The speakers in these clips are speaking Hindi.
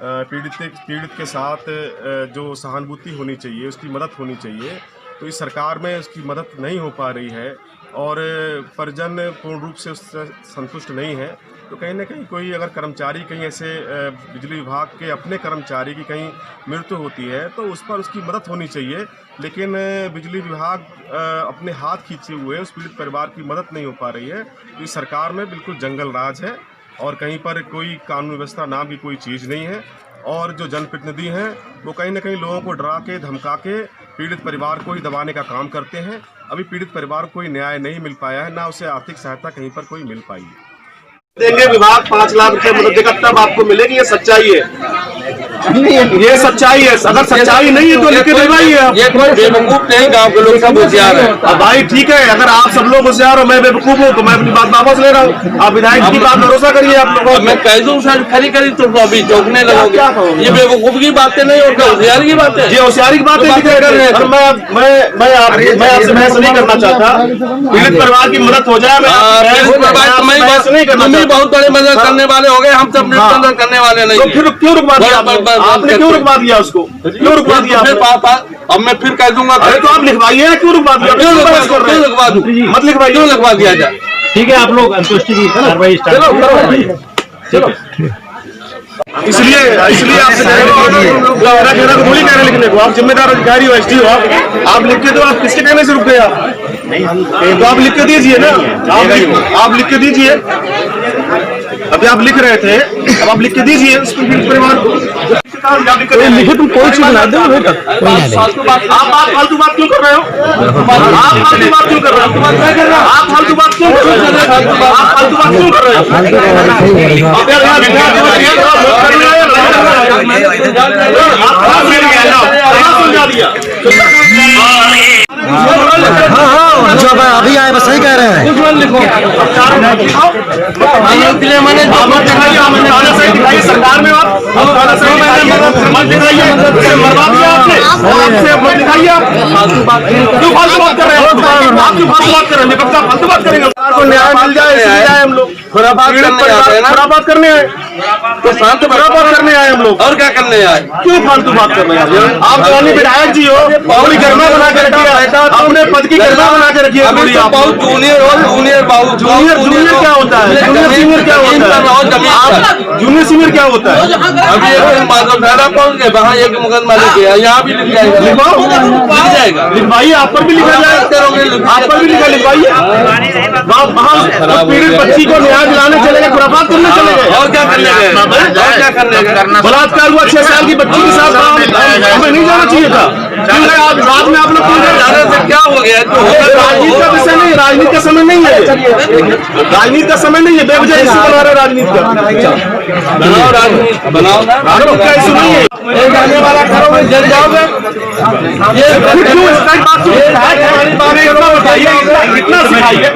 पीड़ित के साथ जो सहानुभूति होनी चाहिए, उसकी मदद होनी चाहिए, तो इस सरकार में उसकी मदद नहीं हो पा रही है और परिजन पूर्ण रूप से उससे संतुष्ट नहीं है। तो कहीं ना कहीं कोई अगर कर्मचारी कहीं ऐसे बिजली विभाग के अपने कर्मचारी की कहीं मृत्यु होती है तो उस पर उसकी मदद होनी चाहिए, लेकिन बिजली विभाग अपने हाथ खींचे हुए उस पीड़ित परिवार की मदद नहीं हो पा रही है। तो इस सरकार में बिल्कुल जंगल राज है और कहीं पर कोई कानून व्यवस्था नाम की कोई चीज़ नहीं है और जो जनप्रतिनिधि हैं वो कहीं ना कहीं लोगों को डरा के धमका के पीड़ित परिवार को ही दबाने का काम करते हैं। अभी पीड़ित परिवार को कोई न्याय नहीं मिल पाया है, ना उसे आर्थिक सहायता कहीं पर कोई मिल पाई है। देंगे विभाग 5 लाख रुपए मदद देगा तब आपको मिलेगी, ये सच्चाई है, ये सच्चाई है। अगर सच्चाई नहीं है तो लिख के दिलवाइए आप। ये कोई बेवकूफ नहीं, गांव के लोग सब होशियार है। अब भाई ठीक है, अगर आप सब लोग होशियार हो, मैं बेवकूफ हूँ तो मैं अपनी बात वापस ले रहा हूँ। आप विधायक की बात भरोसा करिए आप लोगों। मैं कह दूँ सर खरी तो अभी चौंकने लगोगे। ये बेवकूफ की बातें नहीं और होशियारी की बातें, ये होशियारी की बातें मैं आपसे बहस नहीं करना चाहता। पीड़ित परिवार की मदद हो जाए, तुम ही बहुत बड़े मदद करने वाले हो गए, हम सब मदद करने वाले नहीं। तो फिर क्यों रुकवा दिया आपने? क्यों रुकवा दिया उसको? क्यों रुकवा दिया? अब मैं फिर कह दूंगा। अरे तो आप लिखवाइए, क्यों रुकवा दिया? क्यों लिखवा दूं? मत लिखवाइए, क्यों लिखवा दिया जाए? ठीक है, आप लोग अंत्येष्टि की कार्रवाई चलो। इसलिए आपसे गोली कह रहे लिखने को। आप जिम्मेदार अधिकारी हो, एसडी हो, आप लिख के दो। आप किसके कहने से रुक गए आप? तो आप लिख के दीजिए ना, आप लिख के दीजिए। अभी आप लिख रहे थे, अब आप लिख के दीजिए परिवार को। लिखे तुम कोई चीज ला दो। आप फालतू बात क्यों कर रहे हो? आप फालतू बात क्यों कर रहे हो? आप फालतू बात क्यों कर रहे हो? आप फालतू बात क्यों कर रहे जो अभी आए बस सही कह रहे हैं। सरकार में फालतू बात कर रहे हो। आप क्यों फालतू बात कर रहे हैं? फालतू बात करेंगे को न्याय मिल जाए। हम लोग खुराबात करने आए, तो शांत खुराबात करने आए हम लोग। और क्या करने आए? क्यों फालतू बात कर रहे हैं? आप जवानी विधायक जी हो, अपनी गरिमा बना के रखिए, अपने पद की गरिमा बना के रखिए। बहुत जूनियर हो, जूनियर क्या होता है? जूनियर सीनियर क्या होता है? जूनियर सीनियर क्या होता है? अभी पहुंच गए, वहाँ एक मुकदमा लिख गया, यहाँ भी लिख जाएगा। लिख जाएगा, लिखवाइए। आप पर भी लिखा जाएगा, आप पर भी लिखवाइए। पीड़ित बच्ची को न्याय दिलाने चले गए, खुराबात करने चले गए। और क्या करने गए? और क्या करने गए? बलात्कार हुआ 6 साल की बच्ची के साथ, हमें नहीं जाना चाहिए था। आप रात में आप लोग जाने से क्या हो गया? राजनीति का विषय नहीं, राजनीति का समय नहीं है, राजनीति का समय नहीं है। बेवजह इशू बना रहे राजनीति का। बनाओ राजनीति, बनाओ ना, का इशू नहीं है। जाने वाला करो, जल जाओगे। ये इतना सिखाइए,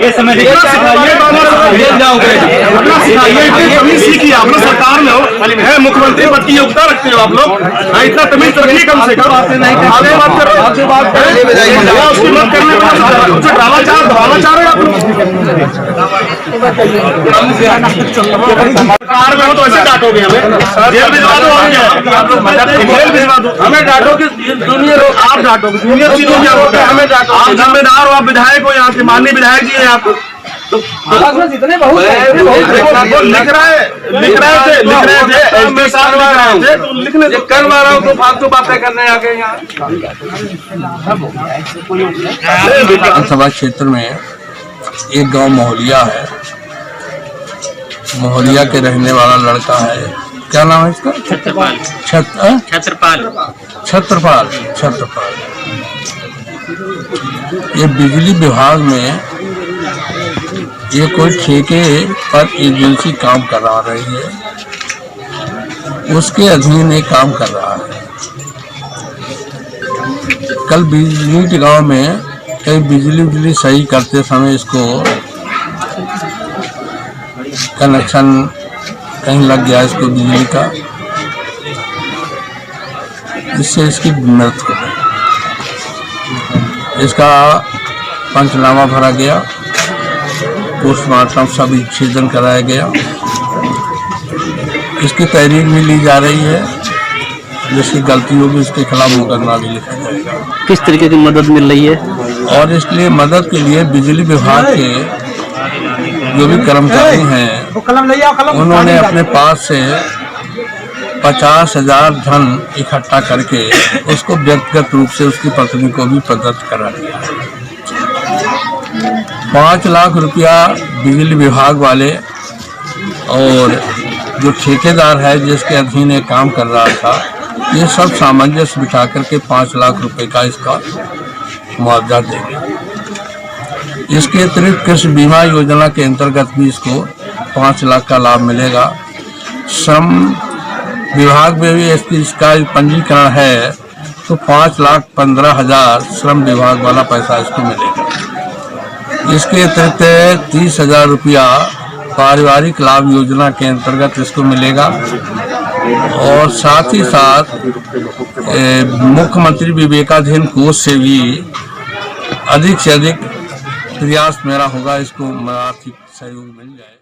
सीखिए। आप लोग सरकार में हो, है मुख्यमंत्री पद की योग्यता रखते हो आप लोग, इतना तमीज रखिए कम से कम। आगे बात करो, उसकी मत करने को ड्रामा चाह रहे आप लोग। सरकार में हो तो ऐसे डांटोगे हमें, जेल भिजवा दो, हमें डांटो कि जूनियर हो। आप डांटोगे, जूनियर चीजों क्या होता है? हमें डांटो। आप जिम्मेदार हो, आप विधायक हो, यहाँ के माननीय विधायक जी हैं आप। जितने बहुत लिख रहे थे तो लिखने करवा रहा हूँ तो फालतू बातें करने आ गए यहाँ। विधानसभा क्षेत्र में एक गांव मोहलिया है। मोहलिया के रहने वाला लड़का है, क्या नाम है इसका? छत्रपाल। ये बिजली विभाग में ये कोई ठेके पर एजेंसी काम करा रही है, उसके अधीन ये काम कर रहा है। कल बिजली गांव में कहीं बिजली सही करते समय इसको कनेक्शन कहीं लग गया इसको बिजली का, इससे इसकी मृत्यु हो गई। इसका पंचनामा भरा गया, पोस्टमार्टम सब विच्छेदन कराया गया, इसकी तहरीर भी ली जा रही है। जिसकी गलती होगी उसके खिलाफ मुकदमा भी लिखा जाएगा। किस तरीके की मदद मिल रही है? और इसलिए मदद के लिए बिजली विभाग के जो भी कर्मचारी हैं उन्होंने अपने पास से 50,000 धन इकट्ठा करके उसको व्यक्तिगत रूप से उसकी पत्नी को भी प्रदत्त करा दिया। 5 लाख रुपया बिजली विभाग वाले और जो ठेकेदार है जिसके अधीन ये काम कर रहा था, ये सब सामंजस्य बिठा करके 5 लाख रुपए का इसका मुआवजा देंगे। इसके अतिरिक्त कृषि बीमा योजना के अंतर्गत भी इसको 5 लाख का लाभ मिलेगा। श्रम विभाग में भी इसका पंजीकरण है तो 5,15,000 श्रम विभाग वाला पैसा इसको मिलेगा। इसके अतिरिक्त 30,000 रुपया पारिवारिक लाभ योजना के अंतर्गत इसको मिलेगा और साथ ही साथ मुख्यमंत्री विवेकाधीन कोष से भी अधिक से अधिक प्रयास मेरा होगा इसको आर्थिक सहयोग मिल जाए।